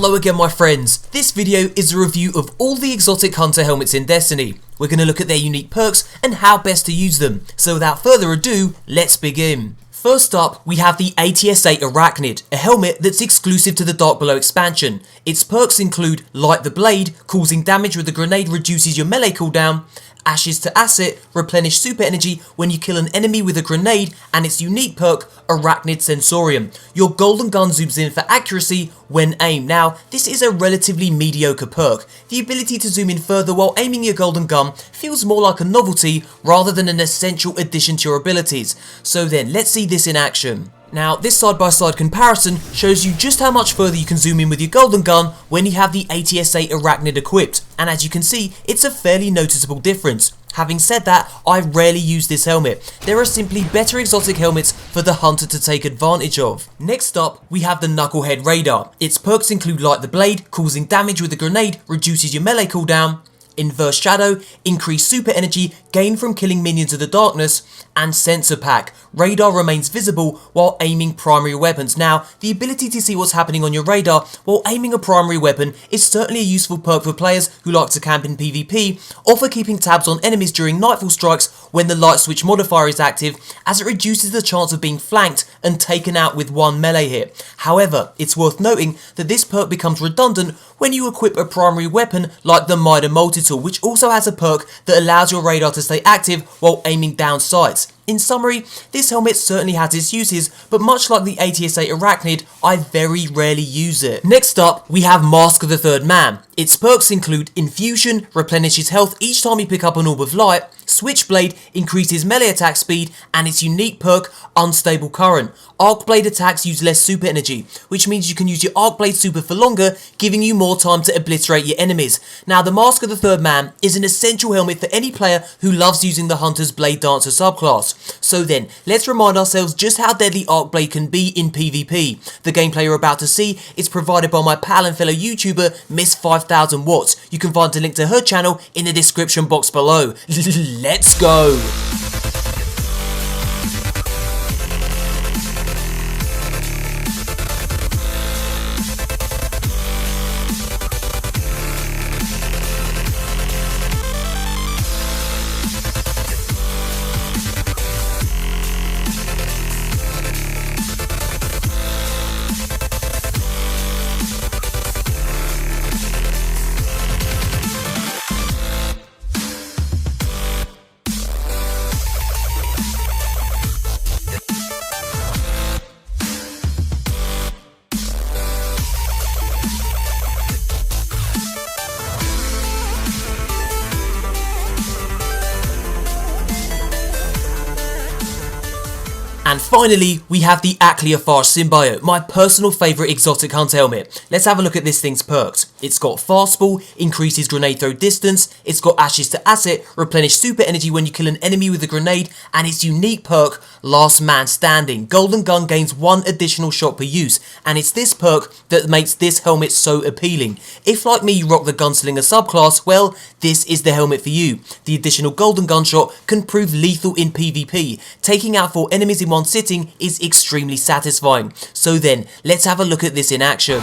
Hello again my friends, this video is a review of all the exotic hunter helmets in Destiny. We're going to look at their unique perks and how best to use them, so without further ado, let's begin. First up, we have the Atsa Arachnid, a helmet that's exclusive to the Dark Below expansion. Its perks include Light the Blade, causing damage with a grenade reduces your melee cooldown, Ashes to Atsa, replenish super energy when you kill an enemy with a grenade, and its unique perk, Arachnid Sensorium. Your golden gun zooms in for accuracy when aimed. Now, this is a relatively mediocre perk. The ability to zoom in further while aiming your golden gun feels more like a novelty rather than an essential addition to your abilities. So then, let's see this in action. Now, this side-by-side comparison shows you just how much further you can zoom in with your golden gun when you have the Atsa Arachnid equipped, and as you can see, it's a fairly noticeable difference. Having said that, I rarely use this helmet. There are simply better exotic helmets for the hunter to take advantage of. Next up, we have the Knucklehead Radar. Its perks include Light the Blade, causing damage with a grenade, reduces your melee cooldown, Inverse Shadow, increased super energy gained from killing minions of the darkness, and Sensor Pack. Radar remains visible while aiming primary weapons. Now, the ability to see what's happening on your radar while aiming a primary weapon is certainly a useful perk for players who like to camp in PvP, or for keeping tabs on enemies during nightfall strikes when the light switch modifier is active, as it reduces the chance of being flanked and taken out with one melee hit. However, it's worth noting that this perk becomes redundant when you equip a primary weapon like the Mitre Multi-Tool, which also has a perk that allows your radar to stay active while aiming down sights. In summary, this helmet certainly has its uses, but much like the Atsa Arachnid, I very rarely use it. Next up, we have Mask of the Third Man. Its perks include Infusion, replenishes health each time you pick up an orb of light, Switchblade, increases melee attack speed, and its unique perk, Unstable Current. Arc Blade attacks use less super energy, which means you can use your Arc Blade super for longer, giving you more time to obliterate your enemies. Now, the Mask of the Third Man is an essential helmet for any player who loves using the Hunter's Blade Dancer subclass. So then, let's remind ourselves just how deadly Arc Blade can be in PvP. The gameplay you're about to see is provided by my pal and fellow YouTuber, Miss 5000 Watts. You can find a link to her channel in the description box below. Let's go! And finally, we have the Akaar Symbio, my personal favourite exotic hunter helmet. Let's have a look at this thing's perks. It's got Fastball, increases grenade throw distance, it's got Ashes to Atsa, replenish super energy when you kill an enemy with a grenade, and its unique perk, Last Man Standing. Golden Gun gains 1 additional shot per use, and it's this perk that makes this helmet so appealing. If like me you rock the Gunslinger subclass, well, this is the helmet for you. The additional Golden Gun shot can prove lethal in PvP. Taking out 4 enemies in one sitting is extremely satisfying. So then, let's have a look at this in action.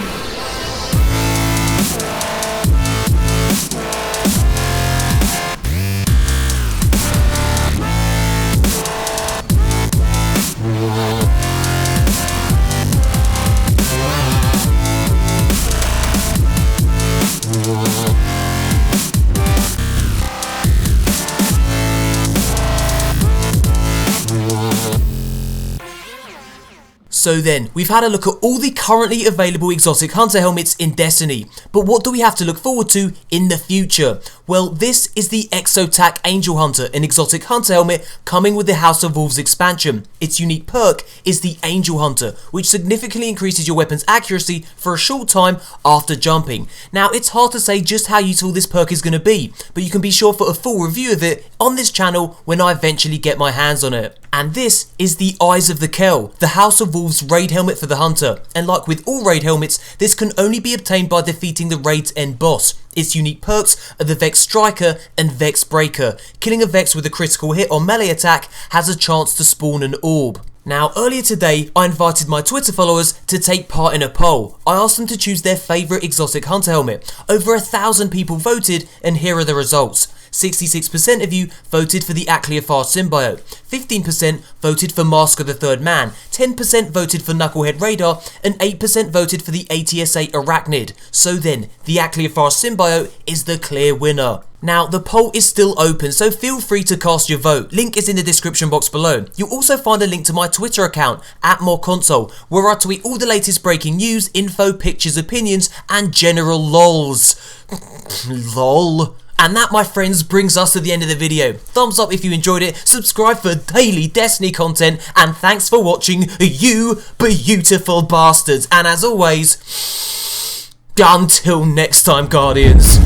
So then, we've had a look at all the currently available exotic hunter helmets in Destiny, but what do we have to look forward to in the future? Well, this is the Exotac Angel Hunter, an exotic hunter helmet coming with the House of Wolves expansion. Its unique perk is the Angel Hunter, which significantly increases your weapon's accuracy for a short time after jumping. Now, it's hard to say just how useful this perk is going to be, but you can be sure for a full review of it on this channel when I eventually get my hands on it. And this is the Eyes of the Kell, the House of Wolves raid helmet for the hunter, and like with all raid helmets, this can only be obtained by defeating the raid's end boss. Its unique perks are the Vex Striker and Vex Breaker. Killing a Vex with a critical hit or melee attack has a chance to spawn an orb. Now, earlier today, I invited my Twitter followers to take part in a poll. I asked them to choose their favourite exotic hunter helmet. Over 1,000 people voted, and here are the results. 66% of you voted for the Akaar Symbio, 15% voted for Mask of the Third Man, 10% voted for Knucklehead Radar, and 8% voted for the Atsa arachnid. So then, the Akaar Symbio is the clear winner. Now, the poll is still open, so feel free to cast your vote. Link is in the description box below. You'll also find a link to my Twitter account, @MoreConsole, where I tweet all the latest breaking news, info, pictures, opinions, and general lols. Lol. And that, my friends, brings us to the end of the video. Thumbs up if you enjoyed it, subscribe for daily Destiny content, and thanks for watching, you beautiful bastards. And as always, until next time, Guardians.